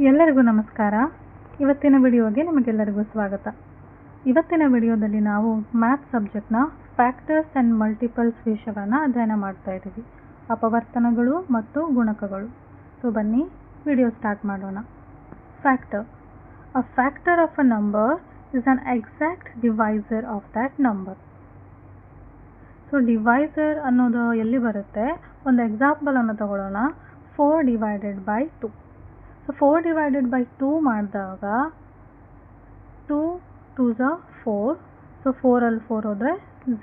ಎಲ್ಲರಿಗೂ ನಮಸ್ಕಾರ. ಇವತ್ತಿನ ವಿಡಿಯೋಗೆ ನಿಮಗೆಲ್ಲರಿಗೂ ಸ್ವಾಗತ. ಇವತ್ತಿನ ವಿಡಿಯೋದಲ್ಲಿ ನಾವು ಮ್ಯಾಥ್ಸ್ ಸಬ್ಜೆಕ್ಟ್ನ ಫ್ಯಾಕ್ಟರ್ಸ್ ಆ್ಯಂಡ್ ಮಲ್ಟಿಪಲ್ಸ್ ವಿಷಯಗಳನ್ನು ಅಧ್ಯಯನ ಮಾಡ್ತಾ ಇದ್ದೀವಿ. ಅಪವರ್ತನಗಳು ಮತ್ತು ಗುಣಕಗಳು. ಸೊ ಬನ್ನಿ ವಿಡಿಯೋ ಸ್ಟಾರ್ಟ್ ಮಾಡೋಣ. Factor. A factor of a number is an exact divisor of that number. So divisor ಅನ್ನೋದು ಎಲ್ಲಿ ಬರುತ್ತೆ? ಒಂದು ಎಕ್ಸಾಂಪಲ್ ಅನ್ನು ತಗೊಳ್ಳೋಣ. 4 divided by 2. So 4 divided by 2 ಮಾಡಿದಾಗ 2 2s are 4. ಸೊ 4 4 ಹೋದರೆ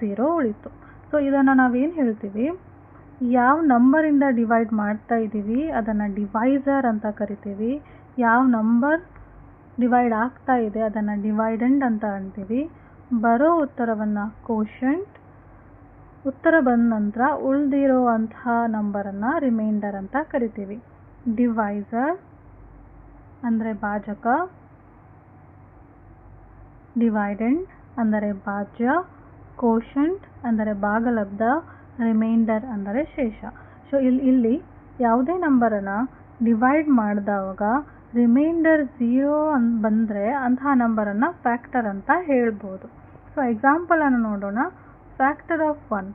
0 ಉಳಿತು. ಸೊ ಇದನ್ನು ನಾವೇನು ಹೇಳ್ತೀವಿ? ಯಾವ ನಂಬರಿಂದ ಡಿವೈಡ್ ಮಾಡ್ತಾ ಇದ್ದೀವಿ ಅದನ್ನು ಡಿವೈಸರ್ ಅಂತ ಕರಿತೀವಿ. ಯಾವ ನಂಬರ್ ಡಿವೈಡ್ ಆಗ್ತಾ ಇದೆ ಅದನ್ನು ಡಿವೈಡೆಂಡ್ ಅಂತ ಅಂತೀವಿ. ಬರೋ ಉತ್ತರವನ್ನು ಕೋಶಂಟ್, ಉತ್ತರ ಬಂದ ನಂತರ ಉಳಿದಿರೋ ಅಂತಹ ನಂಬರನ್ನು ರಿಮೈಂಡರ್ ಅಂತ ಕರಿತೀವಿ. ಡಿವೈಸರ್ ಅಂದರೆ ಭಾಜಕ, ಡಿವೈಡೆಂಡ್ ಅಂದರೆ ಭಾಜ್ಯ, ಕೋಶಂಟ್ ಅಂದರೆ ಭಾಗಲಬ್ಧ, ರಿಮೈಂಡರ್ ಅಂದರೆ ಶೇಷ. ಸೊ ಇಲ್ಲಿ ಯಾವುದೇ ನಂಬರನ್ನು ಡಿವೈಡ್ ಮಾಡಿದಾಗ ರಿಮೈಂಡರ್ 0 ಬಂದರೆ ಅಂತಹ ನಂಬರನ್ನು ಫ್ಯಾಕ್ಟರ್ ಅಂತ ಹೇಳ್ಬೋದು. ಸೊ ಎಕ್ಸಾಂಪಲನ್ನು ನೋಡೋಣ. Factor of 1.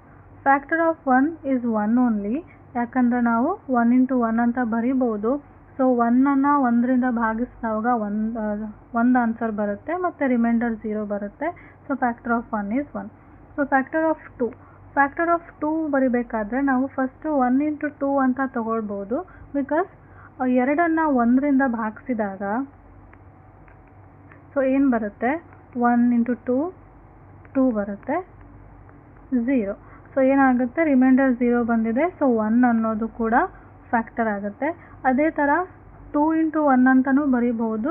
Factor of 1 is 1 only. ಯಾಕಂದರೆ ನಾವು 1 into 1 ಅಂತ ಬರಿಬೋದು. ಸೊ 1ಅನ್ನು 1ರಿಂದ ಭಾಗಿಸಿದಾಗ ಒಂದು ಆನ್ಸರ್ ಬರುತ್ತೆ ಮತ್ತು ರಿಮೈಂಡರ್ 0 ಬರುತ್ತೆ. So factor of 1 is 1. So factor of 2. Factor of 2 ಬರಿಬೇಕಾದ್ರೆ ನಾವು ಫಸ್ಟು 1 into 2 ಅಂತ ತಗೊಳ್ಬೋದು. ಬಿಕಾಸ್ 2ಅನ್ನು 1ರಿಂದ ಭಾಗಿಸಿದಾಗ ಸೊ ಏನು ಬರುತ್ತೆ? 1 into 2 2 ಬರುತ್ತೆ, 0. ಸೊ ಏನಾಗುತ್ತೆ? ರಿಮೈಂಡರ್ 0 ಬಂದಿದೆ. ಸೊ 1 ಅನ್ನೋದು ಕೂಡ ಫ್ಯಾಕ್ಟರ್ ಆಗುತ್ತೆ. ಅದೇ ಥರ 2 into 1 ಅಂತಲೂ ಬರಿಬಹುದು.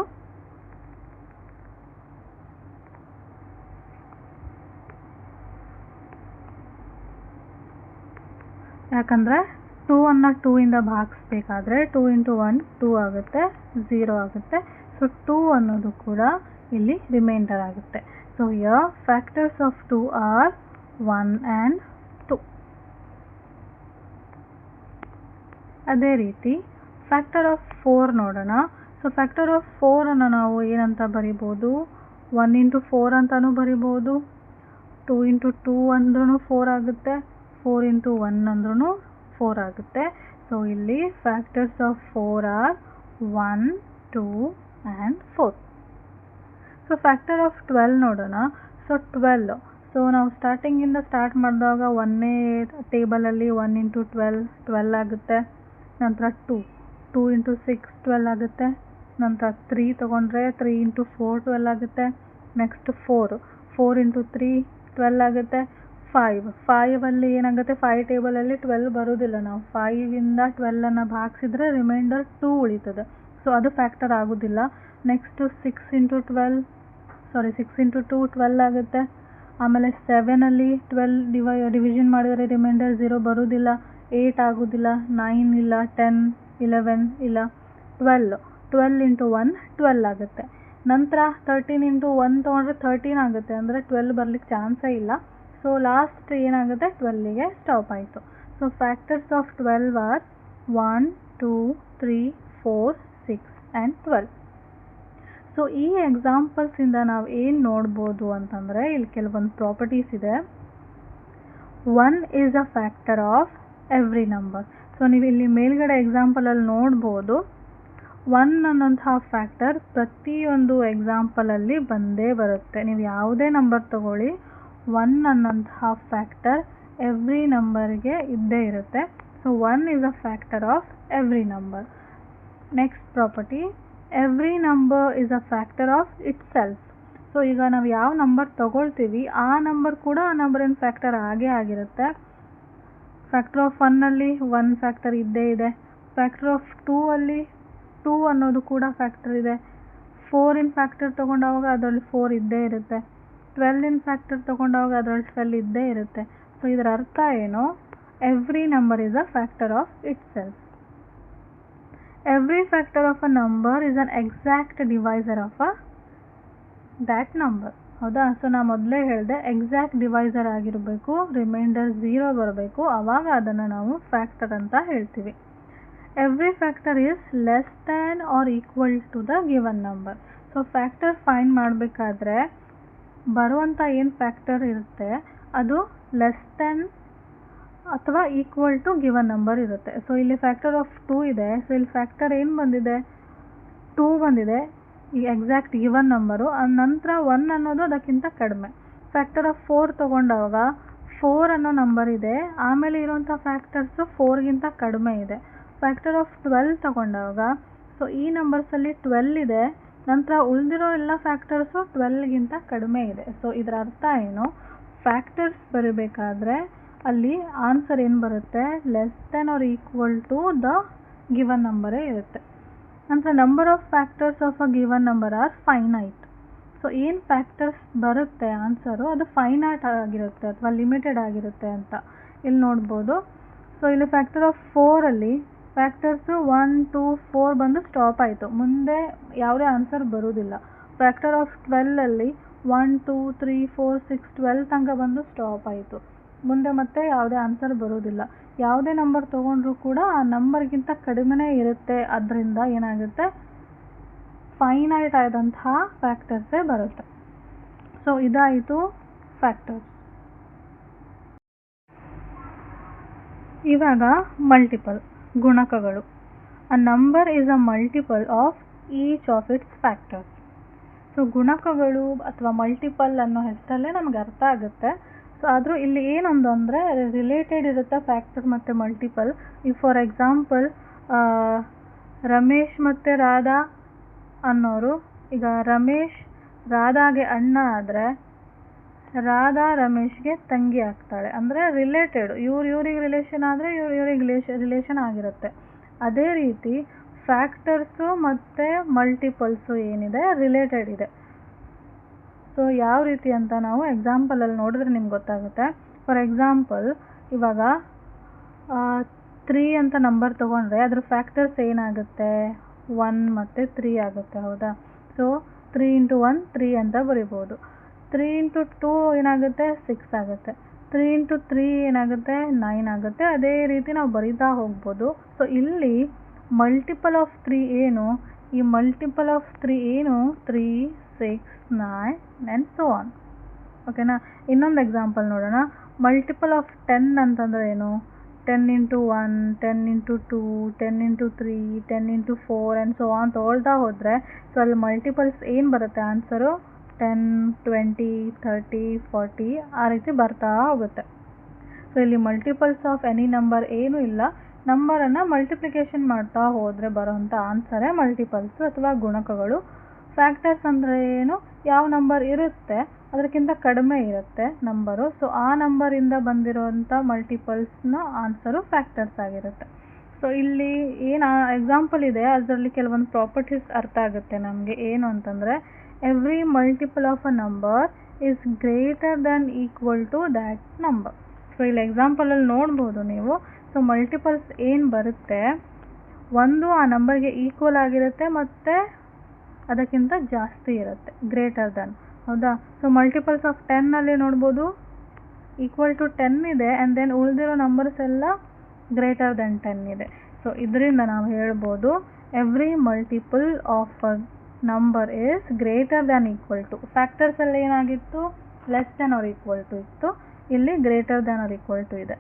ಯಾಕಂದರೆ 2ಅನ್ನು 2ಇಂದ ಭಾಗಿಸ್ಬೇಕಾದ್ರೆ 2 into 1 2 ಆಗುತ್ತೆ, 0 ಆಗುತ್ತೆ. ಸೊ 2 ಅನ್ನೋದು ಕೂಡ ಇಲ್ಲಿ ರಿಮೈಂಡರ್ ಆಗುತ್ತೆ. So here factors of 2 are 1 and 2. ಅದೇ ರೀತಿ ಫ್ಯಾಕ್ಟರ್ ಆಫ್ 4 ನೋಡೋಣ. ಸೊ ಫ್ಯಾಕ್ಟರ್ ಆಫ್ 4ಅನ್ನು ನಾವು ಏನಂತ ಬರಿಬೋದು? 1 into 4 ಅಂತಲೂ ಬರಿಬೋದು. 2 into 2 ಅಂದ್ರೂ 4 ಆಗುತ್ತೆ, 4 into 1 ಅಂದ್ರೂ 4 ಆಗುತ್ತೆ. ಸೊ ಇಲ್ಲಿ factors of 4 are 1, 2 and 4. So factor of 12 ನೋಡೋಣ. ಸೊ 12. ಸೊ ನಾವು ಸ್ಟಾರ್ಟಿಂಗಿಂದ ಸ್ಟಾರ್ಟ್ ಮಾಡಿದಾಗ 1ನೇ ಟೇಬಲಲ್ಲಿ 1 into 12 12 ಆಗುತ್ತೆ. ನಂತರ 2 into 6 12 ಆಗುತ್ತೆ. ನಂತರ 3 ತೊಗೊಂಡ್ರೆ 3 into 4 12 ಆಗುತ್ತೆ. ನೆಕ್ಸ್ಟ್ 4 into 3 12 ಆಗುತ್ತೆ. 5ಅಲ್ಲಿ ಏನಾಗುತ್ತೆ? 5 ಟೇಬಲಲ್ಲಿ 12 ಬರೋದಿಲ್ಲ. ನಾವು 5ಇಂದ 12ಅನ್ನು ಭಾಗಿಸಿದ್ರೆ ರಿಮೈಂಡರ್ 2 ಉಳಿತದೆ. ಸೊ ಅದು ಫ್ಯಾಕ್ಟರ್ ಆಗೋದಿಲ್ಲ. ನೆಕ್ಸ್ಟು 6 into 2 12 ಆಗುತ್ತೆ. ಆಮೇಲೆ 7ಅಲ್ಲಿ 12 ಡಿವಿಷನ್ ಮಾಡಿದರೆ ರಿಮೈಂಡರ್ 0 ಬರೋದಿಲ್ಲ. 8 ಆಗೋದಿಲ್ಲ, 9 ಇಲ್ಲ, 10 11 ಇಲ್ಲ, 12 into 1 12 ಆಗುತ್ತೆ. ನಂತರ 13 into 1 ತೊಗೊಂಡ್ರೆ 13 ಆಗುತ್ತೆ. ಅಂದರೆ 12 ಬರ್ಲಿಕ್ಕೆ ಚಾನ್ಸೇ ಇಲ್ಲ. ಸೊ ಲಾಸ್ಟ್ ಏನಾಗುತ್ತೆ? 12ಗೆ ಸ್ಟಾಪ್ ಆಯಿತು. So factors of 12 are 1, 2, 3, 4, 6 and 12. So ಈ ಎಕ್ಸಾಂಪಲ್ಸಿಂದ ನಾವು ಏನು ನೋಡ್ಬೋದು ಅಂತಂದರೆ ಇಲ್ಲಿ ಕೆಲವೊಂದು ಪ್ರಾಪರ್ಟೀಸ್ ಇದೆ. 1 is a factor of every number. So ನೀವು ಇಲ್ಲಿ ಮೇಲ್ಗಡೆ ಎಕ್ಸಾಂಪಲಲ್ಲಿ ನೋಡ್ಬೋದು 1 ಅನ್ನೋಂತಹ ಫ್ಯಾಕ್ಟರ್ ಪ್ರತಿಯೊಂದು ಎಕ್ಸಾಂಪಲಲ್ಲಿ ಬಂದೇ ಬರುತ್ತೆ. ನೀವು ಯಾವುದೇ ನಂಬರ್ ತಗೊಳ್ಳಿ, 1 ಅನ್ನೋಂತಹ ಫ್ಯಾಕ್ಟರ್ ಎವ್ರಿ ನಂಬರ್ಗೆ ಇದ್ದೇ ಇರುತ್ತೆ. So 1 is a factor of every number. Next property, every number is a factor of itself. So ಈಗ ನಾವು ಯಾವ ನಂಬರ್ ತಗೊಳ್ತೀವಿ ಆ ನಂಬರ್ ಕೂಡ ಆ ನಂಬರಿನ ಫ್ಯಾಕ್ಟರ್ ಆಗೇ ಆಗಿರುತ್ತೆ. ಫ್ಯಾಕ್ಟರ್ ಆಫ್ 1ಅಲ್ಲಿ 1 ಫ್ಯಾಕ್ಟರ್ ಇದ್ದೇ ಇದೆ. ಫ್ಯಾಕ್ಟರ್ ಆಫ್ 2ಅಲ್ಲಿ 2 ಅನ್ನೋದು ಕೂಡ ಫ್ಯಾಕ್ಟರ್ ಇದೆ. 4 ಫ್ಯಾಕ್ಟರ್ ತೊಗೊಂಡಾಗ ಅದರಲ್ಲಿ 4 ಇದ್ದೇ ಇರುತ್ತೆ. 12 ಫ್ಯಾಕ್ಟರ್ ತೊಗೊಂಡಾಗ ಅದರಲ್ಲಿ 12 ಇದ್ದೇ ಇರುತ್ತೆ. ಸೊ ಇದರ ಅರ್ಥ ಏನು? Every number is a factor of it self. Every factor of a number is an exact divisor of that number. ಹೌದಾ? ಸೊ ನಾ ಮೊದಲೇ ಹೇಳಿದೆ ಎಕ್ಸಾಕ್ಟ್ ಡಿವೈಸರ್ ಆಗಿರಬೇಕು, ರಿಮೈಂಡರ್ 0 ಬರಬೇಕು, ಆವಾಗ ಅದನ್ನು ನಾವು ಫ್ಯಾಕ್ಟರ್ ಅಂತ ಹೇಳ್ತೀವಿ. every factor is less than or equal to the given number. So factor find ಮಾಡಬೇಕಾದ್ರೆ ಬರುವಂಥ ಏನು ಫ್ಯಾಕ್ಟರ್ ಇರುತ್ತೆ ಅದು ಲೆಸ್ ದೆನ್ ಅಥವಾ ಈಕ್ವಲ್ ಟು ಗಿವನ್ ನಂಬರ್ ಇರುತ್ತೆ. ಸೊ ಇಲ್ಲಿ ಫ್ಯಾಕ್ಟರ್ ಆಫ್ 2 ಇದೆ. ಸೊ ಇಲ್ಲಿ ಫ್ಯಾಕ್ಟರ್ ಏನು ಬಂದಿದೆ, 2 ಬಂದಿದೆ, ಈ ಎಕ್ಸಾಕ್ಟ್ ಗಿವನ್ ನಂಬರು. ನಂತರ 1 ಅನ್ನೋದು ಅದಕ್ಕಿಂತ ಕಡಿಮೆ. ಫ್ಯಾಕ್ಟರ್ ಆಫ್ 4 ತೊಗೊಂಡಾಗ 4 ಅನ್ನೋ ನಂಬರ್ ಇದೆ, ಆಮೇಲೆ ಇರುವಂಥ ಫ್ಯಾಕ್ಟರ್ಸು 4ಗಿಂತ ಕಡಿಮೆ ಇದೆ. ಫ್ಯಾಕ್ಟರ್ ಆಫ್ 12 ತಗೊಂಡಾಗ ಸೊ ಈ ನಂಬರ್ಸಲ್ಲಿ 12 ಇದೆ, ನಂತರ ಉಳಿದಿರೋ ಎಲ್ಲ ಫ್ಯಾಕ್ಟರ್ಸು 12ಗಿಂತ ಕಡಿಮೆ ಇದೆ. ಸೊ ಇದರ ಅರ್ಥ ಏನು, ಫ್ಯಾಕ್ಟರ್ಸ್ ಬರೀಬೇಕಾದ್ರೆ ಅಲ್ಲಿ ಆನ್ಸರ್ ಏನು ಬರುತ್ತೆ, less than or equal to the given ನಂಬರೇ ಇರುತ್ತೆ. ನಂತರ number of factors of a given number are finite. So ಏನು ಫ್ಯಾಕ್ಟರ್ಸ್ ಬರುತ್ತೆ ಆನ್ಸರು ಅದು ಫೈನೈಟ್ ಆಗಿರುತ್ತೆ ಅಥವಾ ಲಿಮಿಟೆಡ್ ಆಗಿರುತ್ತೆ ಅಂತ ಇಲ್ಲಿ ನೋಡ್ಬೋದು. ಸೊ ಇಲ್ಲಿ ಫ್ಯಾಕ್ಟರ್ ಆಫ್ 4ಅಲ್ಲಿ ಫ್ಯಾಕ್ಟರ್ಸು 1, 2, 4 ಬಂದು ಸ್ಟಾಪ್ ಆಯಿತು, ಮುಂದೆ ಯಾವುದೇ ಆನ್ಸರ್ ಬರೋದಿಲ್ಲ. ಫ್ಯಾಕ್ಟರ್ ಆಫ್ 12ಅಲ್ಲಿ 1, 2, 3, 4, 6, 12 ತನಕ ಬಂದು ಸ್ಟಾಪ್ ಆಯಿತು, ಮುಂದೆ ಮತ್ತೆ ಯಾವುದೇ ಆನ್ಸರ್ ಬರೋದಿಲ್ಲ. ಯಾವುದೇ ನಂಬರ್ ತೊಗೊಂಡ್ರೂ ಕೂಡ ಆ ನಂಬರ್ಗಿಂತ ಕಡಿಮೆನೇ ಇರುತ್ತೆ, ಅದರಿಂದ ಏನಾಗುತ್ತೆ ಫೈನೈಟ್ ಆದಂತಹ ಫ್ಯಾಕ್ಟರ್ಸೇ ಬರುತ್ತೆ. ಸೊ ಇದಾಯಿತು ಫ್ಯಾಕ್ಟರ್ಸ್. ಇವಾಗ ಮಲ್ಟಿಪಲ್, ಗುಣಕಗಳು. A number is a multiple of each of its factors. So ಗುಣಕಗಳು ಅಥವಾ ಮಲ್ಟಿಪಲ್ ಅನ್ನೋ ಹೆಸರಲ್ಲೇ ನಮ್ಗೆ ಅರ್ಥ ಆಗುತ್ತೆ. ಸೊ ಆದರೂ ಇಲ್ಲಿ ಏನೊಂದು ಅಂದರೆ ರಿಲೇಟೆಡ್ ಇರುತ್ತೆ ಫ್ಯಾಕ್ಟರ್ ಮತ್ತು ಮಲ್ಟಿಪಲ್. ಈ ಫಾರ್ ಎಕ್ಸಾಂಪಲ್ ರಮೇಶ್ ಮತ್ತು ರಾಧಾ ಅನ್ನೋರು, ಈಗ ರಮೇಶ್ ರಾಧಾಗೆ ಅಣ್ಣ ಆದರೆ ರಾಧಾ ರಮೇಶ್ಗೆ ತಂಗಿ ಆಗ್ತಾಳೆ, ಅಂದರೆ ರಿಲೇಟೆಡ್, ಇವ್ರಿಗೆ ರಿಲೇಷನ್ ಆದರೆ ಇವ್ರಿಗೆ ರಿಲೇಷನ್ ಆಗಿರುತ್ತೆ. ಅದೇ ರೀತಿ ಫ್ಯಾಕ್ಟರ್ಸು ಮತ್ತು ಮಲ್ಟಿಪಲ್ಸು ಏನಿದೆ ರಿಲೇಟೆಡ್ ಇದೆ. ಸೊ ಯಾವ ರೀತಿ ಅಂತ ನಾವು ಎಕ್ಸಾಂಪಲಲ್ಲಿ ನೋಡಿದ್ರೆ ನಿಮ್ಗೆ ಗೊತ್ತಾಗುತ್ತೆ. ಫಾರ್ ಎಕ್ಸಾಂಪಲ್ ಇವಾಗ 3 ಅಂತ ನಂಬರ್ ತೊಗೊಂಡ್ರೆ ಅದ್ರ ಫ್ಯಾಕ್ಟರ್ಸ್ ಏನಾಗುತ್ತೆ, 1 ಮತ್ತು 3 ಆಗುತ್ತೆ, ಹೌದಾ. ಸೊ 3 × 1 3 ಅಂತ ಬರಿಬೋದು. 3 × 2 ಏನಾಗುತ್ತೆ 6 ಆಗುತ್ತೆ. 3 × 3 ಏನಾಗುತ್ತೆ 9 ಆಗುತ್ತೆ. ಅದೇ ರೀತಿ ನಾವು ಬರಿತಾ ಹೋಗ್ಬೋದು. ಸೊ ಇಲ್ಲಿ ಮಲ್ಟಿಪಲ್ ಆಫ್ 3 ಏನು, ಈ ಮಲ್ಟಿಪಲ್ ಆಫ್ 3 ಏನು 3, 6, 9 ಆ್ಯಂಡ್ ಸೊ ಆನ್. ಓಕೆನಾ. ಇನ್ನೊಂದು ಎಕ್ಸಾಂಪಲ್ ನೋಡೋಣ. ಮಲ್ಟಿಪಲ್ ಆಫ್ 10 ಅಂತಂದರೆ ಏನು, 10 × 1, 10 × 2, 10 × 3, 10 × 4 ಆ್ಯಂಡ್ ಸೊ ಆನ್ ತೊಗೊಳ್ತಾ ಹೋದರೆ ಸೊ ಅಲ್ಲಿ ಮಲ್ಟಿಪಲ್ಸ್ ಏನು ಬರುತ್ತೆ ಆನ್ಸರು 10, 20, 30, 40 ಆ ರೀತಿ ಬರ್ತಾ ಹೋಗುತ್ತೆ. ಸೊ ಇಲ್ಲಿ ಮಲ್ಟಿಪಲ್ಸ್ ಆಫ್ ಎನಿ ನಂಬರ್ ಏನೂ ಇಲ್ಲ, ನಂಬರನ್ನು ಮಲ್ಟಿಪ್ಲಿಕೇಶನ್ ಮಾಡ್ತಾ ಹೋದರೆ ಬರೋವಂಥ ಆನ್ಸರೇ ಮಲ್ಟಿಪಲ್ಸು ಅಥವಾ ಗುಣಕಗಳು. ಫ್ಯಾಕ್ಟರ್ಸ್ ಅಂದರೆ ಏನು, ಯಾವ ನಂಬರ್ ಇರುತ್ತೆ ಅದಕ್ಕಿಂತ ಕಡಿಮೆ ಇರುತ್ತೆ ನಂಬರು, ಸೊ ಆ ನಂಬರಿಂದ ಬಂದಿರೋವಂಥ ಮಲ್ಟಿಪಲ್ಸ್ನ ಆನ್ಸರು ಫ್ಯಾಕ್ಟರ್ಸ್ ಆಗಿರುತ್ತೆ. ಸೊ ಇಲ್ಲಿ ಏನು ಎಕ್ಸಾಂಪಲ್ ಇದೆ ಅದರಲ್ಲಿ ಕೆಲವೊಂದು ಪ್ರಾಪರ್ಟೀಸ್ ಅರ್ಥ ಆಗುತ್ತೆ ನಮಗೆ. ಏನು ಅಂತಂದರೆ every multiple of a number is greater than equal to that number. So ಇಲ್ಲಿ ಎಕ್ಸಾಂಪಲಲ್ಲಿ ನೋಡ್ಬೋದು ನೀವು. ಸೊ ಮಲ್ಟಿಪಲ್ಸ್ ಏನು ಬರುತ್ತೆ, ಒಂದು ಆ ನಂಬರ್ಗೆ ಈಕ್ವಲ್ ಆಗಿರುತ್ತೆ ಮತ್ತು ಅದಕ್ಕಿಂತ ಜಾಸ್ತಿ ಇರುತ್ತೆ, ಗ್ರೇಟರ್ ದ್ಯಾನ್, ಹೌದಾ. ಸೊ ಮಲ್ಟಿಪಲ್ಸ್ ಆಫ್ 10ಅಲ್ಲಿ ನೋಡ್ಬೋದು ಈಕ್ವಲ್ ಟು 10 ಇದೆ ಆ್ಯಂಡ್ ದೆನ್ ಉಳಿದಿರೋ ನಂಬರ್ಸ್ ಎಲ್ಲ ಗ್ರೇಟರ್ ದ್ಯಾನ್ 10 ಇದೆ. ಸೊ ಇದರಿಂದ ನಾವು ಹೇಳ್ಬೋದು every multiple of a number is greater than equal to. ಫ್ಯಾಕ್ಟರ್ಸಲ್ಲಿ ಏನಾಗಿತ್ತು less than or equal to ಇತ್ತು, ಇಲ್ಲಿ greater than or equal to ಇದೆ.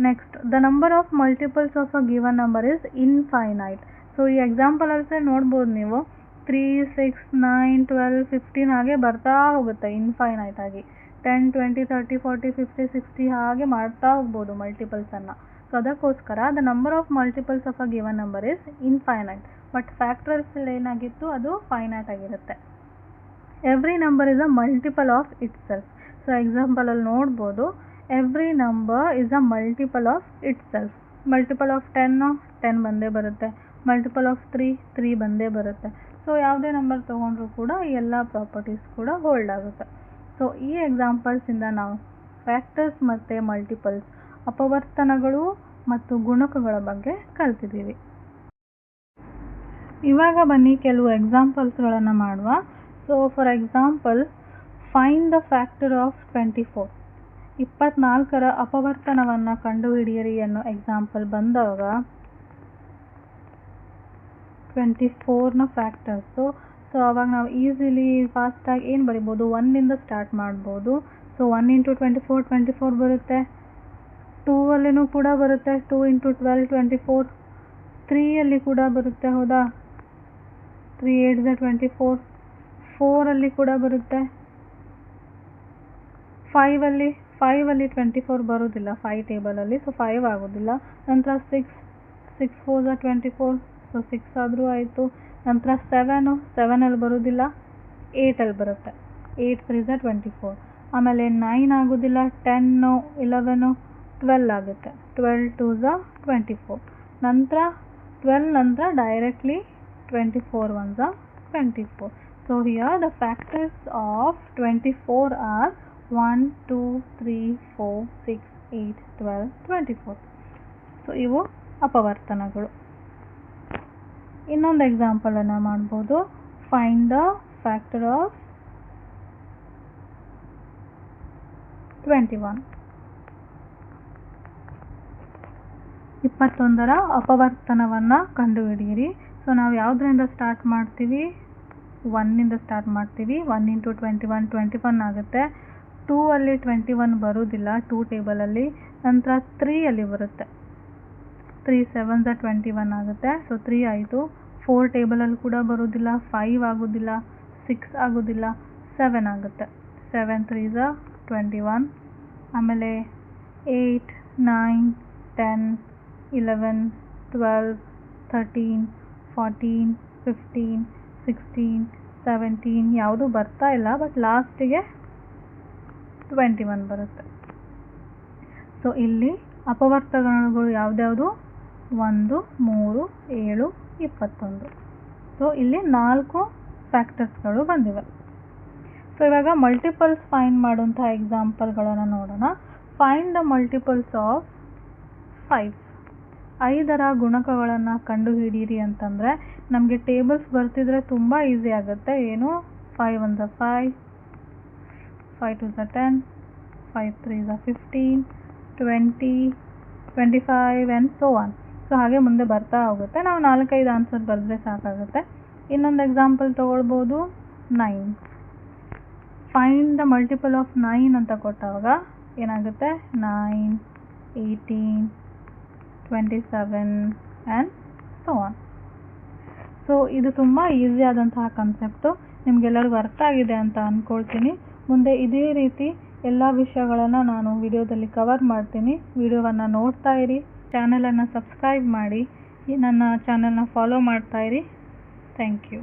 Next the number of multiples of a given number is infinite. So ಈ ಎಕ್ಸಾಂಪಲಲ್ಲಿ ನೋಡ್ಬೋದು ನೀವು 3, 6, 9, 12, 15 ಹಾಗೆ ಬರ್ತಾ ಹೋಗುತ್ತೆ ಇನ್ಫೈನೈಟ್ ಆಗಿ. 10, 20, 30, 40, 50, 60 ಹಾಗೆ ಮಾಡ್ತಾ ಹೋಗ್ಬೋದು ಮಲ್ಟಿಪಲ್ಸನ್ನು. ಸೊ ಅದಕ್ಕೋಸ್ಕರ the number of multiples of a given number is infinite. But ಫ್ಯಾಕ್ಟರ್ಸಲ್ಲಿ ಏನಾಗಿತ್ತು ಅದು ಫೈನೈಟ್ ಆಗಿರುತ್ತೆ. Every number is a multiple of itself. So ಎಕ್ಸಾಂಪಲಲ್ಲಿ ನೋಡ್ಬೋದು every number is a multiple of itself. Multiple of 10 ಬಂದೇ ಬರುತ್ತೆ, multiple of 3 ಬಂದೇ ಬರುತ್ತೆ. ಸೊ ಯಾವುದೇ ನಂಬರ್ ತೊಗೊಂಡ್ರೂ ಕೂಡ ಈ ಎಲ್ಲ ಪ್ರಾಪರ್ಟೀಸ್ ಕೂಡ ಹೋಲ್ಡ್ ಆಗುತ್ತೆ. ಸೊ ಈ ಎಕ್ಸಾಂಪಲ್ಸಿಂದ ನಾವು ಫ್ಯಾಕ್ಟರ್ಸ್ ಮತ್ತು ಮಲ್ಟಿಪಲ್ಸ್, ಅಪವರ್ತನಗಳು ಮತ್ತು ಗುಣಕಗಳ ಬಗ್ಗೆ ಕಲ್ತಿದ್ದೀವಿ. ಇವಾಗ ಬನ್ನಿ ಕೆಲವು ಎಕ್ಸಾಂಪಲ್ಸ್ಗಳನ್ನು ಮಾಡುವ. So for example find the factor of 24. 24ರ ಅಪವರ್ತನವನ್ನು ಕಂಡುಹಿಡಿಯಿರಿ ಅನ್ನೋ ಎಕ್ಸಾಂಪಲ್ ಬಂದಾಗ 24ನ ಫ್ಯಾಕ್ಟರ್ಸು. ಸೊ ಅವಾಗ ನಾವು ಈಸಿಲಿ ಫಾಸ್ಟಾಗಿ ಏನು ಬರಿಬೋದು, 1ಇಂದ ಸ್ಟಾರ್ಟ್ ಮಾಡ್ಬೋದು. ಸೊ 1 ಇಂಟು 24 ಬರುತ್ತೆ. 2 ಕೂಡ ಬರುತ್ತೆ. 2 ಇಂಟು 12 24. 3 ಕೂಡ ಬರುತ್ತೆ, ಹೌದಾ? 3 8 24. 4 ಕೂಡ ಬರುತ್ತೆ. 5 24 ಬರೋದಿಲ್ಲ 5 ಟೇಬಲಲ್ಲಿ, ಸೊ 5 ಆಗೋದಿಲ್ಲ. ನಂತರ 6 4 24, ಸೊ 6 ಆದರೂ ಆಯಿತು. ನಂತರ 7 ಬರೋದಿಲ್ಲ, 8 ಬರುತ್ತೆ. 8 3 24. ಆಮೇಲೆ 9 ಆಗೋದಿಲ್ಲ, 10 11 12 ಆಗುತ್ತೆ. 12 2 24. ನಂತರ 12 ನಂತರ directly 24 1 24. So here the factors of 24 are 1 2 3 4 6 8 12 24. So ಇವು ಅಪವರ್ತನಗಳು. ಇನ್ನೊಂದು ಎಕ್ಸಾಂಪಲನ್ನು ಮಾಡ್ಬೋದು. Find the factor of 21. 21ರ ಅಪವರ್ತನವನ್ನು ಕಂಡುಹಿಡಿಯಿರಿ. ಸೊ ನಾವು ಯಾವುದರಿಂದ ಸ್ಟಾರ್ಟ್ ಮಾಡ್ತೀವಿ, 1ಇಂದ ಸ್ಟಾರ್ಟ್ ಮಾಡ್ತೀವಿ. 1 ಇಂಟು 21 ಆಗುತ್ತೆ. 2 21 ಬರೋದಿಲ್ಲ 2 ಟೇಬಲಲ್ಲಿ. ನಂತರ 3 ಬರುತ್ತೆ. 3 7 21 ಆಗುತ್ತೆ. ಸೊ 3 ಆಯಿತು. 4 ಟೇಬಲಲ್ಲಿ ಕೂಡ ಬರೋದಿಲ್ಲ. 5 ಆಗೋದಿಲ್ಲ, 6 ಆಗೋದಿಲ್ಲ, 7 ಆಗುತ್ತೆ. 7 3 21. ಆಮೇಲೆ 8 9 10 11 12 13 14 15 16 17 ಯಾವುದೂ ಬರ್ತಾ ಇಲ್ಲ, ಬಟ್ ಲಾಸ್ಟಿಗೆ 21 ಬರುತ್ತೆ. ಸೊ ಇಲ್ಲಿ ಅಪವರ್ತನಗಳು ಯಾವ್ದ್ಯಾವುದು, 1 3 7 21. ಸೊ ಇಲ್ಲಿ 4 ಫ್ಯಾಕ್ಟರ್ಸ್ಗಳು ಬಂದಿವೆ. ಸೊ ಇವಾಗ ಮಲ್ಟಿಪಲ್ಸ್ ಫೈಂಡ್ ಮಾಡುವಂಥ ಎಕ್ಸಾಂಪಲ್ಗಳನ್ನು ನೋಡೋಣ. Find the multiples of 5. 5ರ ಗುಣಕಗಳನ್ನು ಕಂಡುಹಿಡಿಯಿರಿ ಅಂತಂದರೆ ನಮಗೆ ಟೇಬಲ್ಸ್ ಬರ್ತಿದ್ರೆ ತುಂಬ ಈಸಿ ಆಗುತ್ತೆ. ಏನು, 5 1 5, 5 2 10, 5 3 15, 20 25 ಆ್ಯಂಡ್ ಸೋ ಆನ್. ಸೊ ಹಾಗೆ ಮುಂದೆ ಬರ್ತಾ ಹೋಗುತ್ತೆ. ನಾವು 4-5 ಆನ್ಸರ್ ಬರೆದ್ರೆ ಸಾಕಾಗುತ್ತೆ. ಇನ್ನೊಂದು ಎಕ್ಸಾಂಪಲ್ ತೊಗೊಳ್ಬೋದು. 9. ಫೈಂಡ್ ದ ಮಲ್ಟಿಪಲ್ ಆಫ್ 9 ಅಂತ ಕೊಟ್ಟಾಗ ಏನಾಗುತ್ತೆ, 9 18 27 ಆ್ಯಂಡ್ ಸೋ ಆನ್. ಸೊ ಇದು ತುಂಬ ಈಸಿ ಆದಂತಹ ಕಾನ್ಸೆಪ್ಟು. ನಿಮಗೆಲ್ಲರಿಗೂ ಅರ್ಥ ಆಗಿದೆ ಅಂತ ಅಂದ್ಕೊಳ್ತೀನಿ. ಮುಂದೆ ಇದೇ ರೀತಿ ಎಲ್ಲ ವಿಷಯಗಳನ್ನು ನಾನು ವಿಡಿಯೋದಲ್ಲಿ ಕವರ್ ಮಾಡ್ತೀನಿ. ವಿಡಿಯೋವನ್ನು ನೋಡ್ತಾ ಇರಿ, ಚಾನಲನ್ನು ಸಬ್ಸ್ಕ್ರೈಬ್ ಮಾಡಿ, ನನ್ನ ಚಾನಲ್ನ ಫಾಲೋ ಮಾಡ್ತಾ ಇರಿ. Thank you.